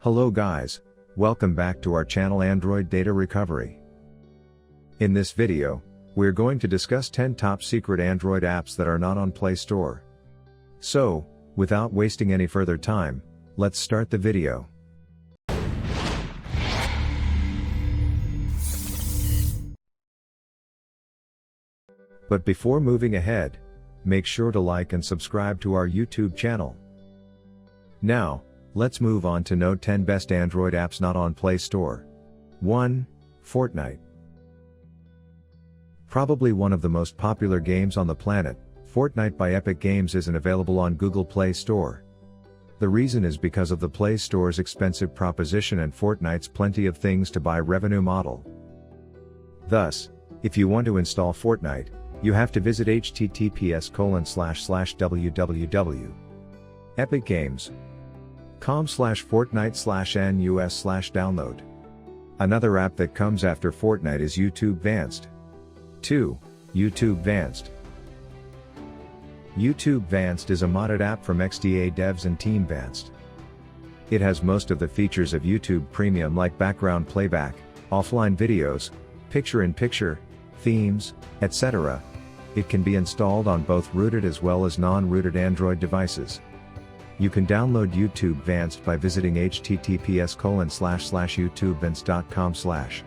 Hello guys, welcome back to our channel Android Data Recovery. In this video, we're going to discuss 10 top secret Android apps that are not on Play Store. So, without wasting any further time, let's start the video. But before moving ahead, make sure to like and subscribe to our YouTube channel. Now, let's move on to know 10 best Android apps not on Play Store. 1. Fortnite. Probably one of the most popular games on the planet, Fortnite by Epic Games isn't available on Google Play Store. The reason is because of the Play Store's expensive proposition and Fortnite's plenty of things to buy revenue model. Thus, if you want to install Fortnite, you have to visit https://www.epicgames.com/Fortnite/NUS/download. Another app that comes after Fortnite is YouTube Vanced. 2. YouTube Vanced. YouTube Vanced is a modded app from XDA devs and Team Vanced. It has most of the features of YouTube Premium like background playback, offline videos, picture-in-picture, themes, etc. It can be installed on both rooted as well as non-rooted Android devices. You can download YouTube Vanced by visiting https://youtubevanced.com/.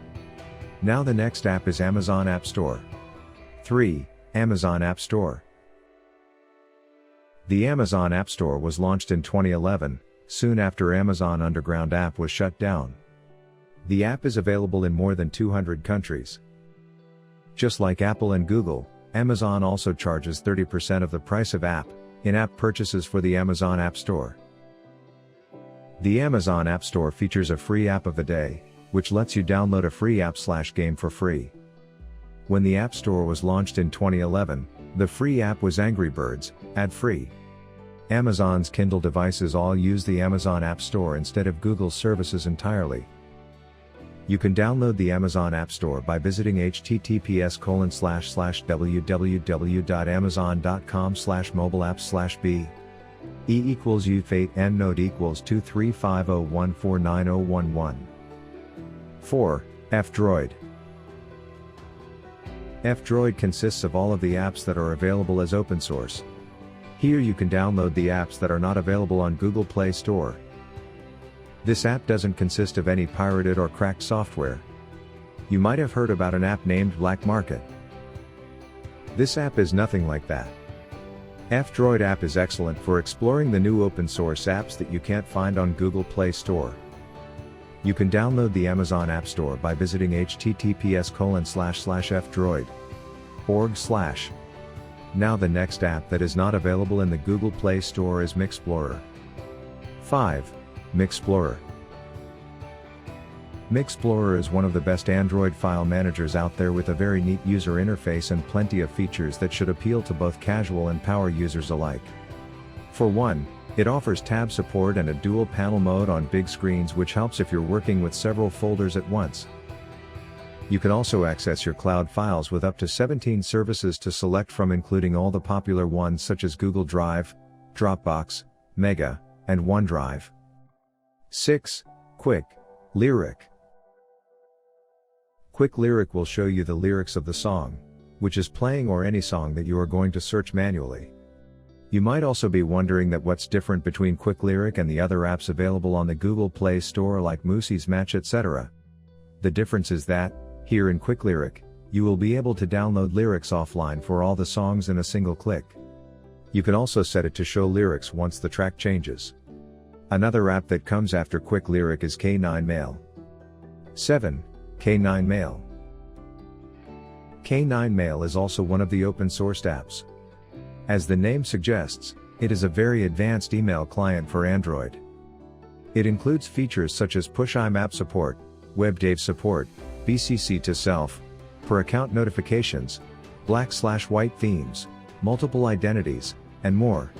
Now the next app is Amazon App Store. 3. Amazon App Store. The Amazon App Store was launched in 2011, soon after Amazon Underground app was shut down. The app is available in more than 200 countries. Just like Apple and Google, Amazon also charges 30% of the price of in-app purchases for the Amazon App Store. The Amazon App Store features a free app of the day, which lets you download a free app/game for free. When the App Store was launched in 2011, the free app was Angry Birds, ad-free. Amazon's Kindle devices all use the Amazon App Store instead of Google's services entirely. You can download the Amazon App Store by visiting https://www.amazon.com/mobileapps/b. E=U8 N node =23501490111. 4. F-Droid. F-Droid consists of all of the apps that are available as open source. Here you can download the apps that are not available on Google Play Store. This app doesn't consist of any pirated or cracked software. You might have heard about an app named Black Market. This app is nothing like that. F-Droid app is excellent for exploring the new open source apps that you can't find on Google Play Store. You can download the Amazon App Store by visiting https://fdroid.org/. Now the next app that is not available in the Google Play Store is MiXplorer. 5. MiXplorer. MiXplorer is one of the best Android file managers out there with a very neat user interface and plenty of features that should appeal to both casual and power users alike. For one, it offers tab support and a dual panel mode on big screens, which helps if you're working with several folders at once. You can also access your cloud files with up to 17 services to select from, including all the popular ones such as Google Drive, Dropbox, Mega, and OneDrive. 6. QuickLyric. QuickLyric will show you the lyrics of the song, which is playing, or any song that you are going to search manually. You might also be wondering that what's different between QuickLyric and the other apps available on the Google Play Store like Moosey's Match, etc. The difference is that, here in QuickLyric, you will be able to download lyrics offline for all the songs in a single click. You can also set it to show lyrics once the track changes. Another app that comes after QuickLyric is K9Mail. 7. K9Mail. K9Mail is also one of the open-sourced apps. As the name suggests, it is a very advanced email client for Android. It includes features such as push IMAP support, WebDAV support, BCC to self, per account notifications, black/white themes, multiple identities, and more.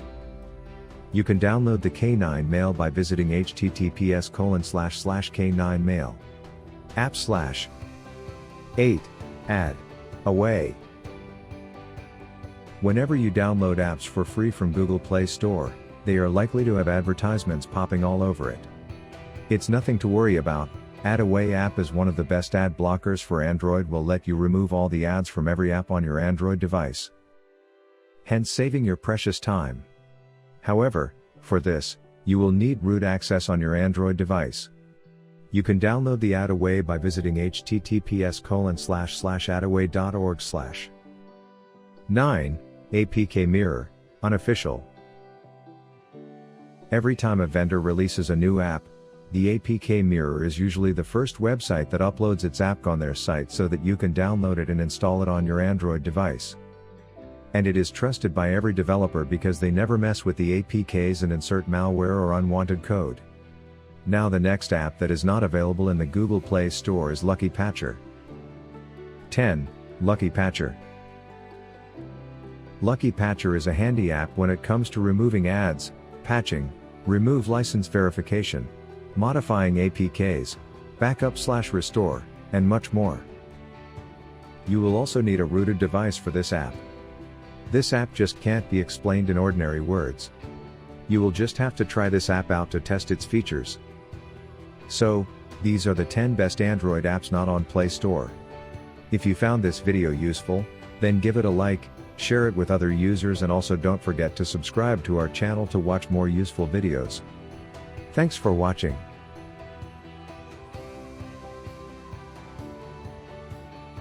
You can download the K9Mail by visiting https://k9mail. App/8. AdAway. Whenever you download apps for free from Google Play Store, they are likely to have advertisements popping all over it. It's nothing to worry about. AdAway app is one of the best ad blockers for Android, will let you remove all the ads from every app on your Android device, hence saving your precious time. However, for this, you will need root access on your Android device. You can download the AdAway by visiting https://adaway.org/. 9. APK Mirror, unofficial. Every time a vendor releases a new app, the APK Mirror is usually the first website that uploads its app on their site so that you can download it and install it on your Android device. And it is trusted by every developer because they never mess with the APKs and insert malware or unwanted code. Now the next app that is not available in the Google Play Store is Lucky Patcher. 10. Lucky Patcher. Lucky Patcher is a handy app when it comes to removing ads, patching, remove license verification, modifying APKs, backup/restore, and much more. You will also need a rooted device for this app. This app just can't be explained in ordinary words. You will just have to try this app out to test its features. So, these are the 10 best Android apps not on Play Store. If you found this video useful, then give it a like, share it with other users, and also don't forget to subscribe to our channel to watch more useful videos. Thanks for watching.